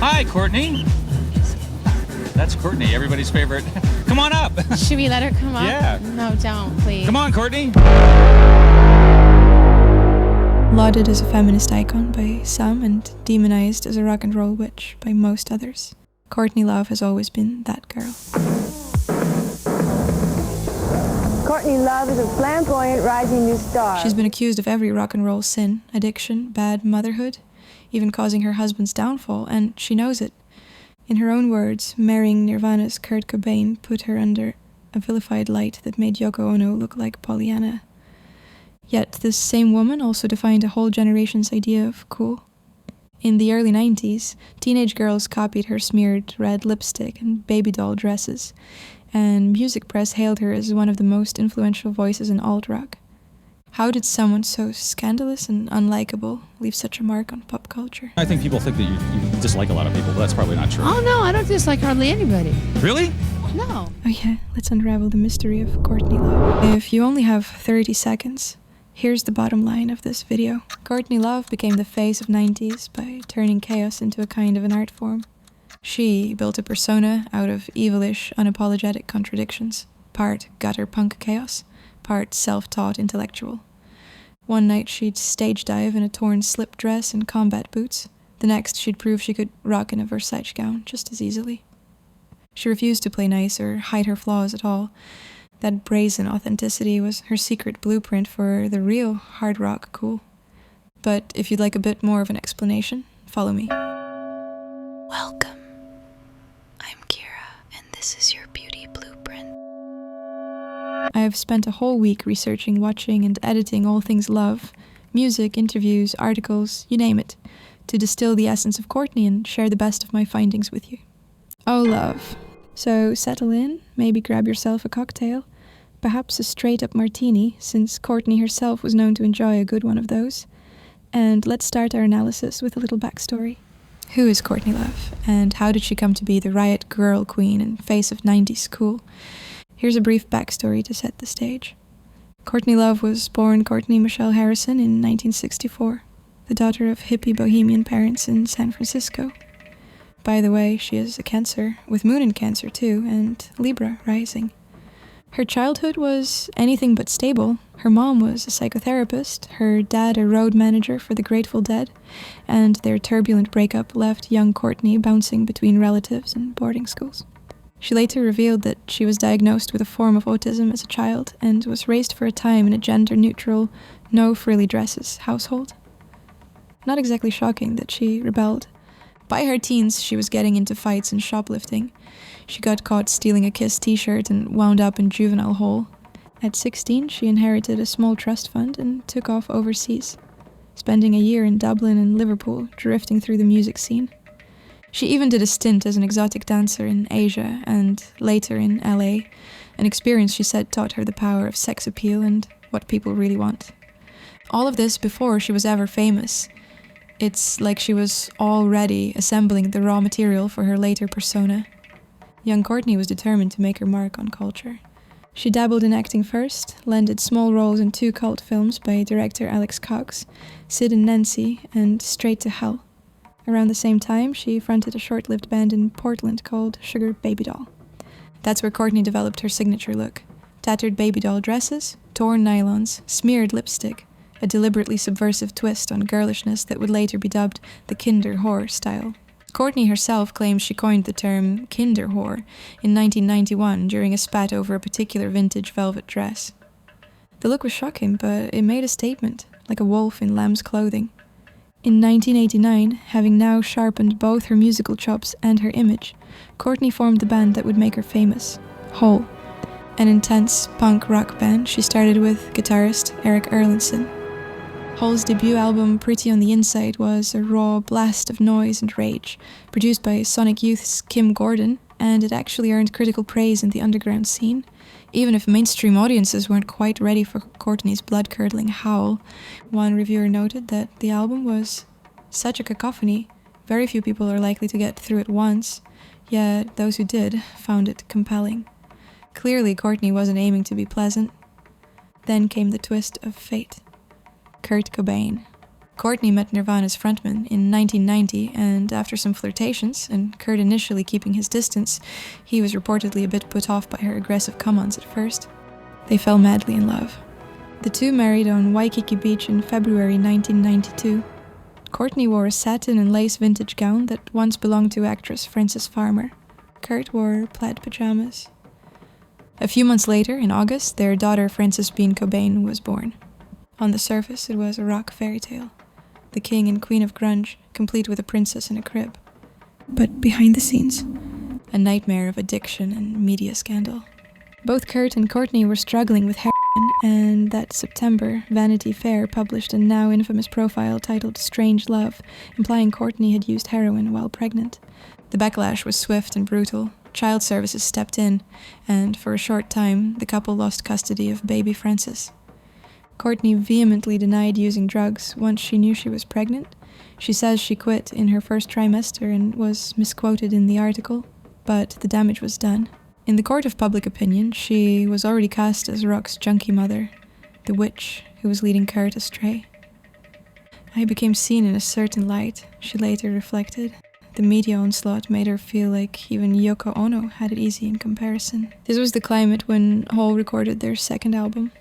Hi, Courtney. That's Courtney, everybody's favorite. Come on up. Should we let her come up? Yeah. No, don't, please. Come on, Courtney. Lauded as a feminist icon by some and demonized as a rock and roll witch by most others, Courtney Love has always been that girl. Courtney Love is a flamboyant rising new star. She's been accused of every rock and roll sin, addiction, bad motherhood, even causing her husband's downfall, and she knows it. In her own words, marrying Nirvana's Kurt Cobain put her under a vilified light that made Yoko Ono look like Pollyanna. Yet this same woman also defined a whole generation's idea of cool. In the early 90s, teenage girls copied her smeared red lipstick and Babydoll dresses, and music press hailed her as one of the most influential voices in alt-rock. How did someone so scandalous and unlikable leave such a mark on pop culture? I think people think that you dislike a lot of people, but that's probably not true. Oh, no, I don't dislike hardly anybody. Really? No. Oh yeah, let's unravel the mystery of Courtney Love. If you only have 30 seconds, here's the bottom line of this video. Courtney Love became the face of 90s by turning chaos into a kind of an art form. She built a persona out of evilish, unapologetic contradictions. Part gutter punk chaos, part self-taught intellectual. One night she'd stage dive in a torn slip dress and combat boots. The next she'd prove she could rock in a Versace gown just as easily. She refused to play nice or hide her flaws at all. That brazen authenticity was her secret blueprint for the real hard rock cool. But if you'd like a bit more of an explanation, follow me. Welcome. I'm Kira, and this is your beauty blueprint. I have spent a whole week researching, watching, and editing all things love, music, interviews, articles, you name it, to distill the essence of Courtney and share the best of my findings with you. Oh, love. So settle in, maybe grab yourself a cocktail, perhaps a straight-up martini, since Courtney herself was known to enjoy a good one of those. And let's start our analysis with a little backstory. Who is Courtney Love, and how did she come to be the riot girl queen and face of 90s cool? Here's a brief backstory to set the stage. Courtney Love was born Courtney Michelle Harrison in 1964, the daughter of hippie bohemian parents in San Francisco. By the way, she is a Cancer, with Moon in Cancer too, and Libra rising. Her childhood was anything but stable. Her mom was a psychotherapist, her dad a road manager for the Grateful Dead, and their turbulent breakup left young Courtney bouncing between relatives and boarding schools. She later revealed that she was diagnosed with a form of autism as a child and was raised for a time in a gender-neutral, no frilly dresses household. Not exactly shocking that she rebelled. By her teens, she was getting into fights and shoplifting. She got caught stealing a Kiss t-shirt and wound up in juvenile hall. At 16, she inherited a small trust fund and took off overseas, spending a year in Dublin and Liverpool, drifting through the music scene. She even did a stint as an exotic dancer in Asia and later in LA, an experience she said taught her the power of sex appeal and what people really want. All of this before she was ever famous. It's like she was already assembling the raw material for her later persona. Young Courtney was determined to make her mark on culture. She dabbled in acting first, landed small roles in 2 cult films by director Alex Cox, Sid&Nancy, and Straight to Hell. Around the same time, she fronted a short-lived band in Portland called Sugar Babydoll. That's where Courtney developed her signature look. Tattered Babydoll dresses, torn nylons, smeared lipstick, a deliberately subversive twist on girlishness that would later be dubbed the Kinder Whore style. Courtney herself claims she coined the term Kinder Whore in 1991 during a spat over a particular vintage velvet dress. The look was shocking, but it made a statement, like a wolf in lamb's clothing. In 1989, having now sharpened both her musical chops and her image, Courtney formed the band that would make her famous, Hole, an intense punk rock band she started with guitarist Eric Erlandson. Hole's debut album, Pretty on the Inside, was a raw blast of noise and rage, produced by Sonic Youth's Kim Gordon, and it actually earned critical praise in the underground scene, even if mainstream audiences weren't quite ready for Courtney's blood-curdling howl. One reviewer noted that the album was such a cacophony, very few people are likely to get through it once, yet those who did found it compelling. Clearly, Courtney wasn't aiming to be pleasant. Then came the twist of fate. Kurt Cobain. Courtney met Nirvana's frontman in 1990, and after some flirtations, and Kurt initially keeping his distance, he was reportedly a bit put off by her aggressive come-ons at first. They fell madly in love. The two married on Waikiki Beach in February 1992. Courtney wore a satin and lace vintage gown that once belonged to actress Frances Farmer. Kurt wore plaid pajamas. A few months later, in August, their daughter Frances Bean Cobain was born. On the surface, it was a rock fairy tale. The king and queen of grunge, complete with a princess in a crib. But behind the scenes, a nightmare of addiction and media scandal. Both Kurt and Courtney were struggling with heroin, and that September, Vanity Fair published a now infamous profile titled Strange Love, implying Courtney had used heroin while pregnant. The backlash was swift and brutal. Child services stepped in, and for a short time, the couple lost custody of baby Frances. Courtney vehemently denied using drugs once she knew she was pregnant. She says she quit in her first trimester and was misquoted in the article, but the damage was done. In the court of public opinion, she was already cast as Rock's junkie mother, the witch who was leading Kurt astray. I became seen in a certain light, she later reflected. The media onslaught made her feel like even Yoko Ono had it easy in comparison. This was the climate when Hole recorded their second album,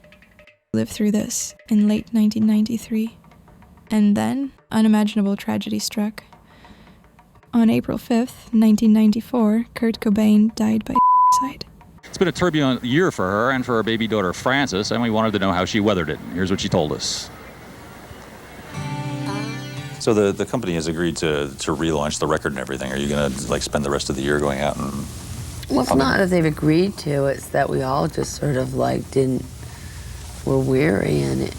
Live Through This, in late 1993. And then, unimaginable tragedy struck. On April 5th, 1994, Kurt Cobain died by suicide. It's been a turbulent year for her and for her baby daughter Frances, and we wanted to know how she weathered it. Here's what she told us. So the company has agreed to relaunch the record and everything. Are you going to spend the rest of the year going out and... Well, it's not that they've agreed to, it's that we all just sort of were weary and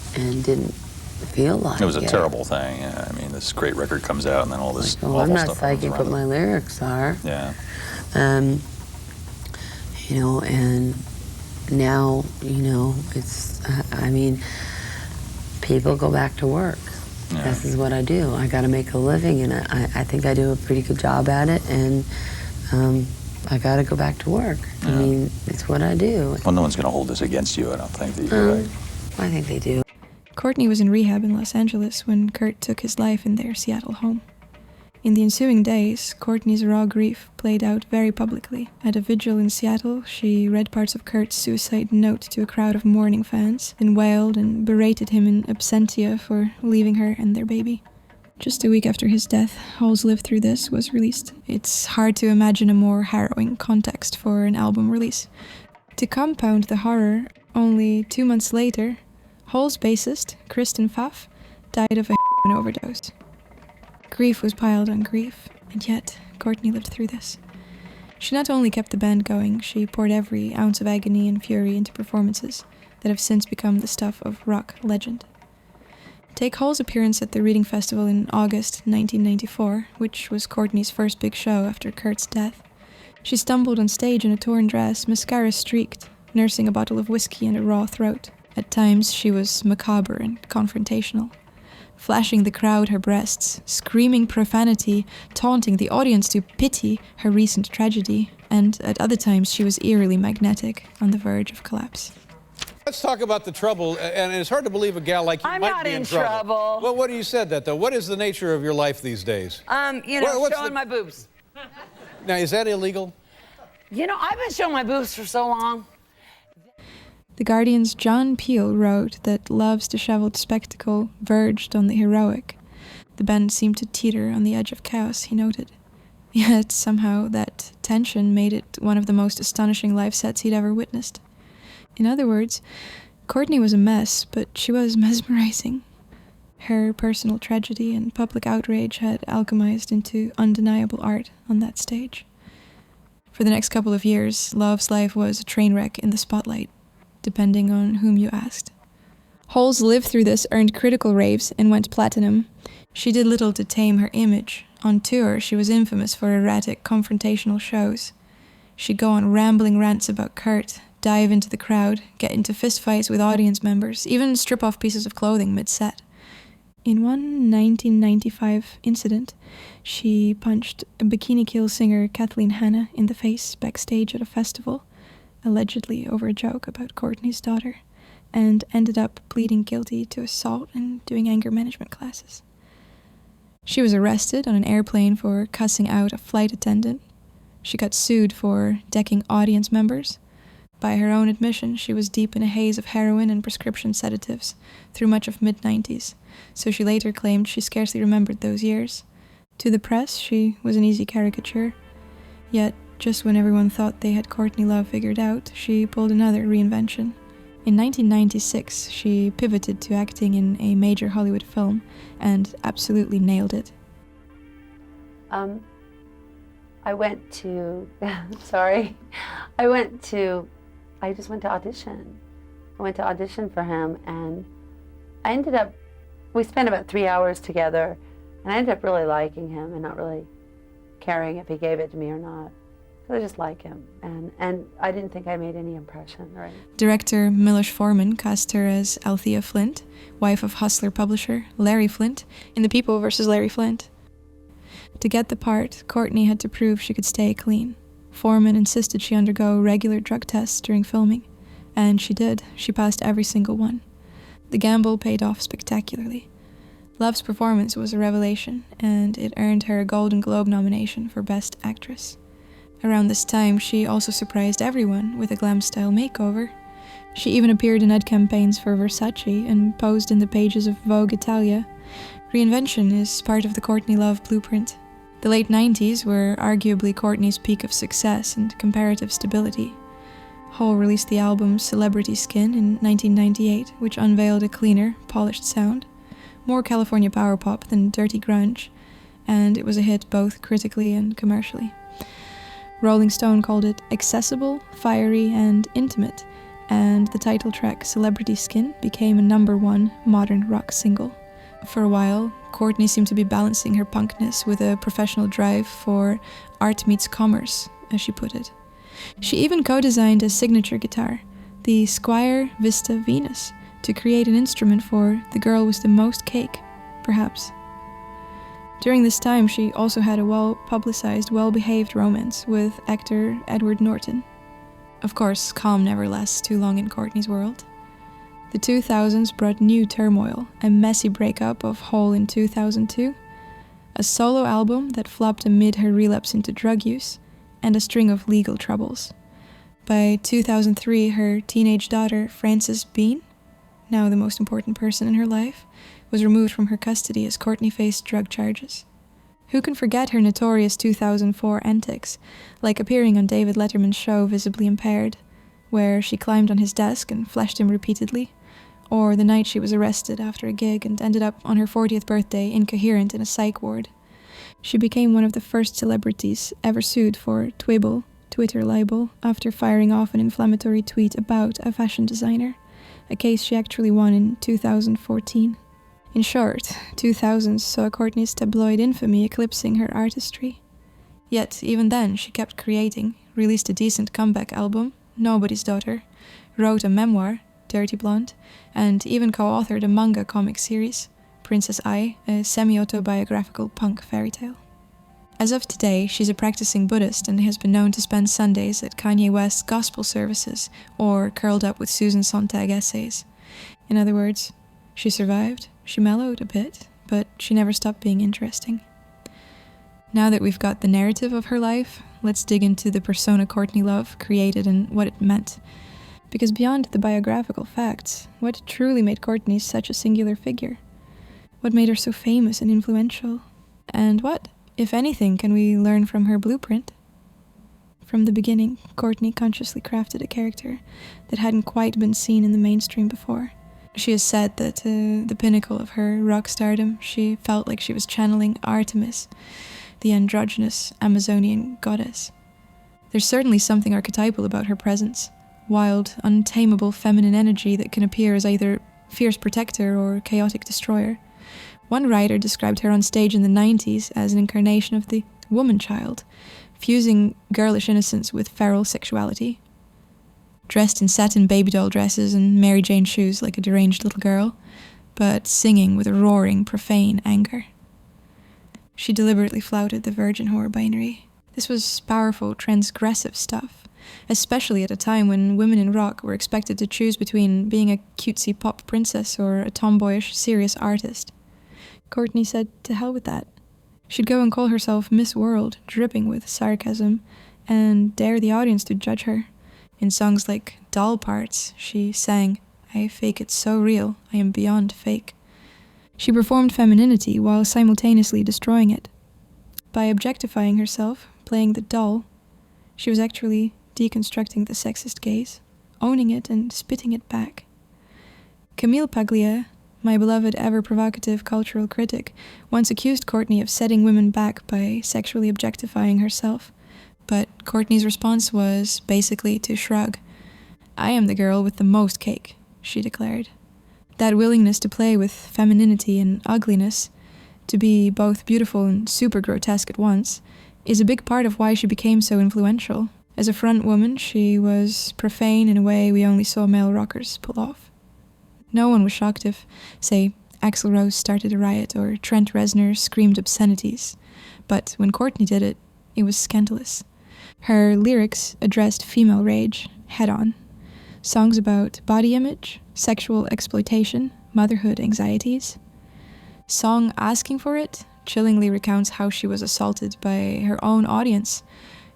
didn't feel like it. It was a terrible thing, yeah. I mean, this great record comes out and then all this awful I'm not stuff psychic, but my lyrics are. Yeah. You know, and now, you know, it's, I mean, people go back to work. Yeah. This is what I do. I got to make a living, and I think I do a pretty good job at it, and I got to go back to work. Yeah. I mean, it's what I do. Well, no one's going to hold this against you, I don't think. That you're right. I think they do. Courtney was in rehab in Los Angeles when Kurt took his life in their Seattle home. In the ensuing days, Courtney's raw grief played out very publicly. At a vigil in Seattle, she read parts of Kurt's suicide note to a crowd of mourning fans, then wailed and berated him in absentia for leaving her and their baby. Just a week after his death, Hole's Live Through This was released. It's hard to imagine a more harrowing context for an album release. To compound the horror, only 2 months later, Hole's bassist, Kristen Pfaff, died of a heroin overdose. Grief was piled on grief, and yet Courtney lived through this. She not only kept the band going, she poured every ounce of agony and fury into performances that have since become the stuff of rock legend. Take Hole's appearance at the Reading Festival in August 1994, which was Courtney's first big show after Kurt's death. She stumbled on stage in a torn dress, mascara streaked, nursing a bottle of whiskey and a raw throat. At times, she was macabre and confrontational, flashing the crowd her breasts, screaming profanity, taunting the audience to pity her recent tragedy, and at other times she was eerily magnetic, on the verge of collapse. Let's talk about the trouble, and it's hard to believe a gal like you might be in trouble. Well, what do you said that, though? What is the nature of your life these days? You know, showing my boobs. Now, is that illegal? You know, I've been showing my boobs for so long. The Guardian's John Peel wrote that Love's disheveled spectacle verged on the heroic. The band seemed to teeter on the edge of chaos, he noted. Yet, somehow, that tension made it one of the most astonishing live sets he'd ever witnessed. In other words, Courtney was a mess, but she was mesmerizing. Her personal tragedy and public outrage had alchemized into undeniable art on that stage. For the next couple of years, Love's life was a train wreck in the spotlight, depending on whom you asked. Hole's Live Through This earned critical raves and went platinum. She did little to tame her image. On tour, she was infamous for erratic, confrontational shows. She'd go on rambling rants about Kurt, dive into the crowd, get into fistfights with audience members, even strip off pieces of clothing mid-set. In one 1995 incident, she punched Bikini Kill singer Kathleen Hanna in the face backstage at a festival, allegedly over a joke about Courtney's daughter, and ended up pleading guilty to assault and doing anger management classes. She was arrested on an airplane for cussing out a flight attendant. She got sued for decking audience members. By her own admission, she was deep in a haze of heroin and prescription sedatives through much of mid-90s, so she later claimed she scarcely remembered those years. To the press, she was an easy caricature. Yet, just when everyone thought they had Courtney Love figured out, she pulled another reinvention. In 1996, she pivoted to acting in a major Hollywood film and absolutely nailed it. I went to, I just went to audition. I went to audition for him, and I ended up, we spent about 3 hours together, and I ended up really liking him and not really caring if he gave it to me or not. I just like him, and I didn't think I made any impression, right? Director Miloš Forman cast her as Althea Flynt, wife of Hustler publisher Larry Flynt, in The People vs. Larry Flynt. To get the part, Courtney had to prove she could stay clean. Forman insisted she undergo regular drug tests during filming, and she did. She passed every single one. The gamble paid off spectacularly. Love's performance was a revelation, and it earned her a Golden Globe nomination for Best Actress. Around this time, she also surprised everyone with a glam-style makeover. She even appeared in ad campaigns for Versace and posed in the pages of Vogue Italia. Reinvention is part of the Courtney Love blueprint. The late 90s were arguably Courtney's peak of success and comparative stability. Hole released the album Celebrity Skin in 1998, which unveiled a cleaner, polished sound, more California power pop than dirty grunge, and it was a hit both critically and commercially. Rolling Stone called it accessible, fiery, and intimate, and the title track Celebrity Skin became a #1 modern rock single. For a while, Courtney seemed to be balancing her punkness with a professional drive for art meets commerce, as she put it. She even co-designed a signature guitar, the Squier Vista Venus, to create an instrument for the girl with the most cake, perhaps. During this time, she also had a well-publicized, well-behaved romance with actor Edward Norton. Of course, calm never lasts too long in Courtney's world. The 2000s brought new turmoil, a messy breakup of Hole in 2002, a solo album that flopped amid her relapse into drug use, and a string of legal troubles. By 2003, her teenage daughter, Frances Bean, now the most important person in her life, was removed from her custody as Courtney faced drug charges. Who can forget her notorious 2004 antics, like appearing on David Letterman's show Visibly Impaired, where she climbed on his desk and flashed him repeatedly, or the night she was arrested after a gig and ended up on her 40th birthday incoherent in a psych ward. She became one of the first celebrities ever sued for Twibble, Twitter libel, after firing off an inflammatory tweet about a fashion designer, a case she actually won in 2014. In short, 2000s saw Courtney's tabloid infamy eclipsing her artistry. Yet, even then, she kept creating, released a decent comeback album, Nobody's Daughter, wrote a memoir, Dirty Blonde, and even co-authored a manga comic series, Princess Ai, a semi-autobiographical punk fairy tale. As of today, she's a practicing Buddhist and has been known to spend Sundays at Kanye West's gospel services or curled up with Susan Sontag essays. In other words, she survived, she mellowed a bit, but she never stopped being interesting. Now that we've got the narrative of her life, let's dig into the persona Courtney Love created and what it meant. Because beyond the biographical facts, what truly made Courtney such a singular figure? What made her so famous and influential? And what, if anything, can we learn from her blueprint? From the beginning, Courtney consciously crafted a character that hadn't quite been seen in the mainstream before. She has said that the pinnacle of her rock stardom, she felt like she was channeling Artemis, the androgynous Amazonian goddess. There's certainly something archetypal about her presence, wild, untamable feminine energy that can appear as either fierce protector or chaotic destroyer. One writer described her on stage in the 90s as an incarnation of the woman-child, fusing girlish innocence with feral sexuality. Dressed in satin Babydoll dresses and Mary Jane shoes like a deranged little girl, but singing with a roaring, profane anger. She deliberately flouted the virgin whore binary. This was powerful, transgressive stuff, especially at a time when women in rock were expected to choose between being a cutesy pop princess or a tomboyish, serious artist. Courtney said, to hell with that. She'd go and call herself Miss World, dripping with sarcasm, and dare the audience to judge her. In songs like Doll Parts, she sang, "I fake it so real, I am beyond fake." She performed femininity while simultaneously destroying it. By objectifying herself, playing the doll, she was actually deconstructing the sexist gaze, owning it and spitting it back. Camille Paglia, my beloved ever-provocative cultural critic, once accused Courtney of setting women back by sexually objectifying herself, but Courtney's response was basically to shrug. "I am the girl with the most cake," she declared. That willingness to play with femininity and ugliness, to be both beautiful and super grotesque at once, is a big part of why she became so influential. As a front woman, she was profane in a way we only saw male rockers pull off. No one was shocked if, say, Axl Rose started a riot or Trent Reznor screamed obscenities. But when Courtney did it, it was scandalous. Her lyrics addressed female rage head-on. Songs about body image, sexual exploitation, motherhood anxieties. Song Asking for It chillingly recounts how she was assaulted by her own audience,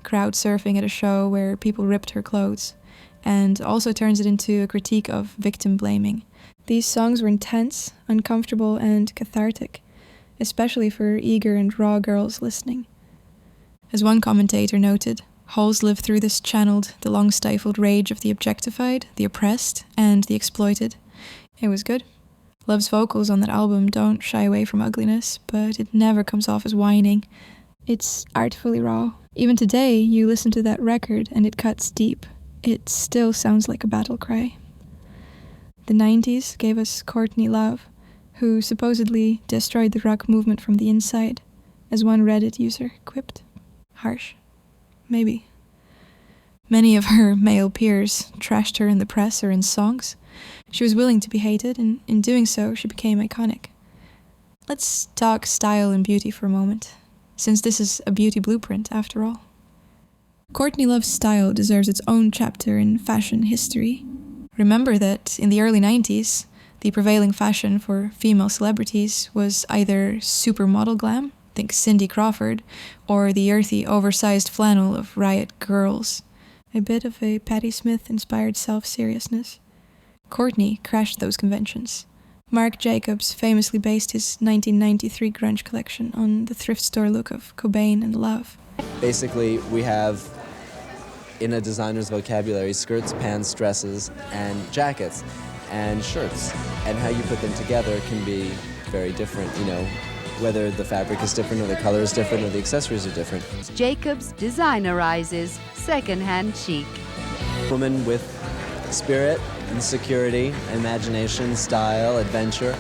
crowd surfing at a show where people ripped her clothes, and also turns it into a critique of victim blaming. These songs were intense, uncomfortable, and cathartic, especially for eager and raw girls listening. As one commentator noted, holes live through this channeled the long-stifled rage of the objectified, the oppressed, and the exploited. It was good. Love's vocals on that album don't shy away from ugliness, but it never comes off as whining. It's artfully raw. Even today, you listen to that record and it cuts deep. It still sounds like a battle cry. The 90s gave us Courtney Love, who supposedly destroyed the rock movement from the inside, as one Reddit user quipped. Harsh. Maybe. Many of her male peers trashed her in the press or in songs. She was willing to be hated, and in doing so, she became iconic. Let's talk style and beauty for a moment, since this is a beauty blueprint after all. Courtney Love's style deserves its own chapter in fashion history. Remember that in the early 90s, the prevailing fashion for female celebrities was either supermodel glam, think Cindy Crawford, or the earthy, oversized flannel of Riot Girls. A bit of a Patti Smith-inspired self-seriousness. Courtney crashed those conventions. Marc Jacobs famously based his 1993 grunge collection on the thrift store look of Cobain and Love. Basically, we have, in a designer's vocabulary, skirts, pants, dresses, and jackets, and shirts. And how you put them together can be very different, whether the fabric is different, or the color is different, or the accessories are different. Jacobs designerises secondhand chic. Woman with spirit, insecurity, imagination, style, adventure.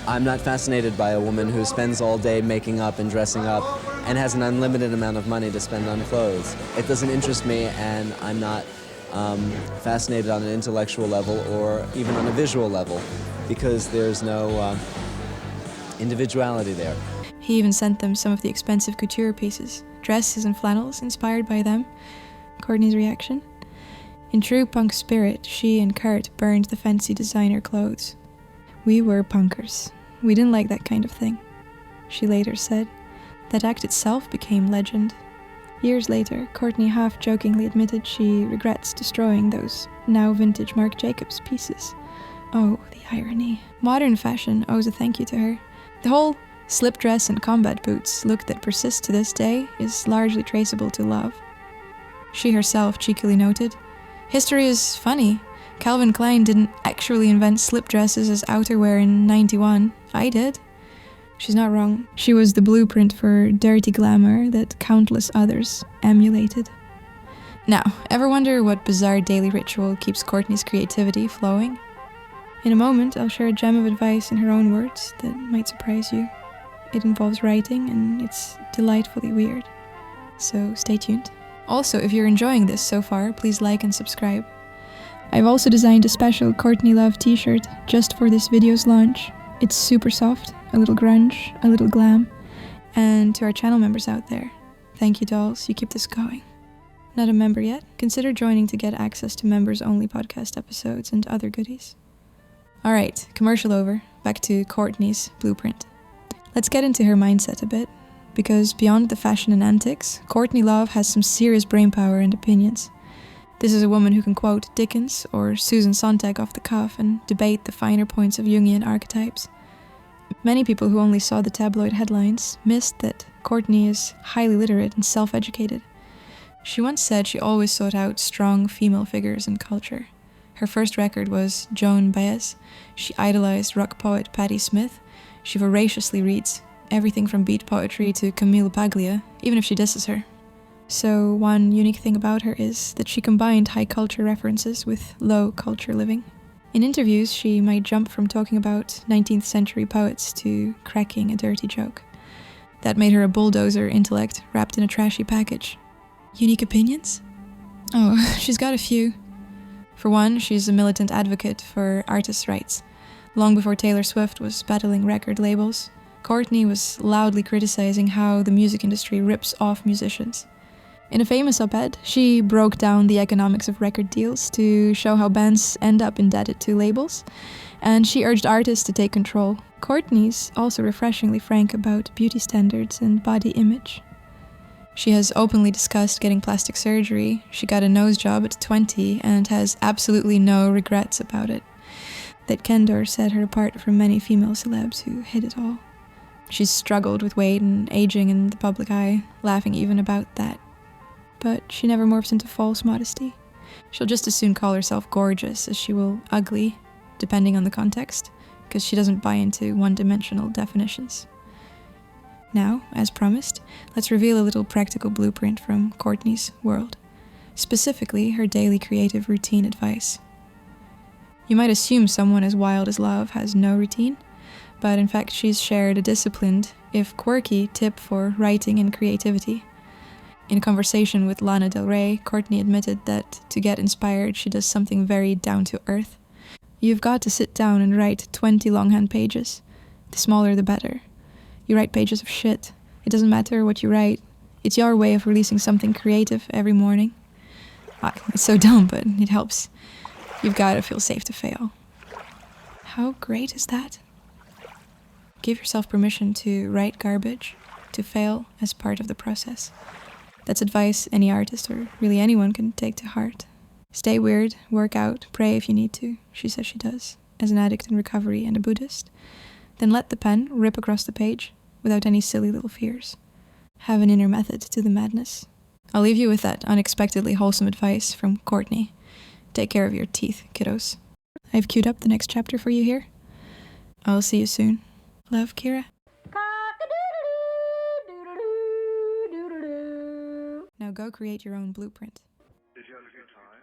I'm not fascinated by a woman who spends all day making up and dressing up and has an unlimited amount of money to spend on clothes. It doesn't interest me, and I'm not fascinated on an intellectual level or even on a visual level, because there's no individuality there. He even sent them some of the expensive couture pieces, dresses and flannels inspired by them. Courtney's reaction? In true punk spirit, she and Kurt burned the fancy designer clothes. "We were punkers. We didn't like that kind of thing," she later said. That act itself became legend. Years later, Courtney half-jokingly admitted she regrets destroying those now vintage Marc Jacobs pieces. Oh, the irony. Modern fashion owes a thank you to her. The whole slip dress and combat boots look that persists to this day is largely traceable to Love. She herself cheekily noted, "History is funny. Calvin Klein didn't actually invent slip dresses as outerwear in '91. I did." She's not wrong. She was the blueprint for dirty glamour that countless others emulated. Now, ever wonder what bizarre daily ritual keeps Courtney's creativity flowing? In a moment, I'll share a gem of advice in her own words that might surprise you. It involves writing, and it's delightfully weird. So stay tuned. Also, if you're enjoying this so far, please like and subscribe. I've also designed a special Courtney Love t-shirt just for this video's launch. It's super soft, a little grunge, a little glam. And to our channel members out there, thank you dolls, you keep this going. Not a member yet? Consider joining to get access to members-only podcast episodes and other goodies. Alright, commercial over, back to Courtney's blueprint. Let's get into her mindset a bit. because beyond the fashion and antics, Courtney Love has some serious brainpower and opinions. This is a woman who can quote Dickens or Susan Sontag off the cuff and debate the finer points of Jungian archetypes. Many people who only saw the tabloid headlines missed that Courtney is highly literate and self-educated. She once said she always sought out strong female figures in culture. Her first record was Joan Baez. She idolized rock poet Patti Smith. She voraciously reads everything from beat poetry to Camille Paglia, even if she disses her. So one unique thing about her is that she combined high culture references with low culture living. In interviews, she might jump from talking about 19th century poets to cracking a dirty joke. That made her a bulldozer intellect wrapped in a trashy package. Unique opinions? Oh, she's got a few. For one, she's a militant advocate for artists' rights. Long before Taylor Swift was battling record labels, Courtney was loudly criticizing how the music industry rips off musicians. In a famous op-ed, she broke down the economics of record deals to show how bands end up indebted to labels, and she urged artists to take control. Courtney's also refreshingly frank about beauty standards and body image. She has openly discussed getting plastic surgery. She got a nose job at 20 and has absolutely no regrets about it. That candor set her apart from many female celebs who hid it all. She's struggled with weight and aging in the public eye, laughing even about that. But she never morphs into false modesty. She'll just as soon call herself gorgeous as she will ugly, depending on the context, because she doesn't buy into one-dimensional definitions. Now, as promised, let's reveal a little practical blueprint from Courtney's world. Specifically, her daily creative routine advice. You might assume someone as wild as Love has no routine, but in fact she's shared a disciplined, if quirky, tip for writing and creativity. In a conversation with Lana Del Rey, Courtney admitted that to get inspired she does something very down-to-earth. You've got to sit down and write 20 longhand pages. The smaller the better. You write pages of shit. It doesn't matter what you write. It's your way of releasing something creative every morning. It's so dumb, but it helps. You've got to feel safe to fail. How great is that? Give yourself permission to write garbage, to fail as part of the process. That's advice any artist or really anyone can take to heart. Stay weird, work out, pray if you need to, she says she does, as an addict in recovery and a Buddhist. Then let the pen rip across the page without any silly little fears. Have an inner method to the madness. I'll leave you with that unexpectedly wholesome advice from Courtney. Take care of your teeth, kiddos. I've queued up the next chapter for you here. I'll see you soon. Love, Kira. Now go create your own blueprint. Did you have a good time?